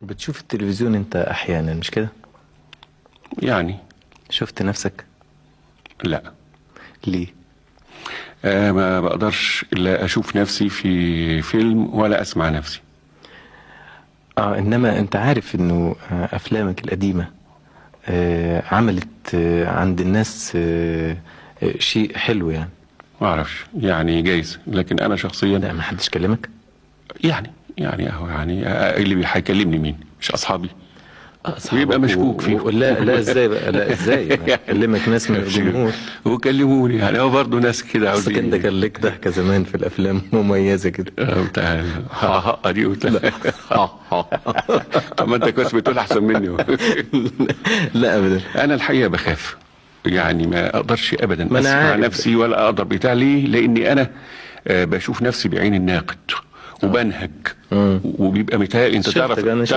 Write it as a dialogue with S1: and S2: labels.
S1: بتشوف التلفزيون انت احيانا مش كده؟
S2: يعني.
S1: شفت نفسك؟
S2: لا.
S1: ليه؟
S2: ما بقدرش الا اشوف نفسي في فيلم ولا اسمع نفسي.
S1: انما انت عارف انه افلامك القديمة عملت عند الناس شيء حلو يعني.
S2: ما اعرفش يعني، جايز، لكن انا شخصيا
S1: لا، ما حدش كلمك؟
S2: يعني اهو يعني اللي هيكلمني مين؟ مش اصحابي؟ ويبقى
S1: اصحابك
S2: مشكوك فيهم.
S1: لا لا، ازاي بقى؟ لا ازاي يعني كلمك ناس من الجمهور؟
S2: وكلموني يعني، هو برضه ناس كده
S1: اصلك انت
S2: عاوزين.
S1: كان لك ضحكة زمان في الافلام مميزة كده.
S2: بتاع الحقيقة دي
S1: لا.
S2: طب ما انت كويس بتقول احسن مني.
S1: لا ابدا.
S2: انا الحقيقه بخاف، يعني ما اقدرش ابدا
S1: ما انا
S2: اسمع
S1: عارف.
S2: نفسي ولا اقدر بتاع. ليه؟ لاني انا بشوف نفسي بعين الناقد وبنهج، وبيبقى متهيألي انت
S1: شفتك
S2: تعرف
S1: انا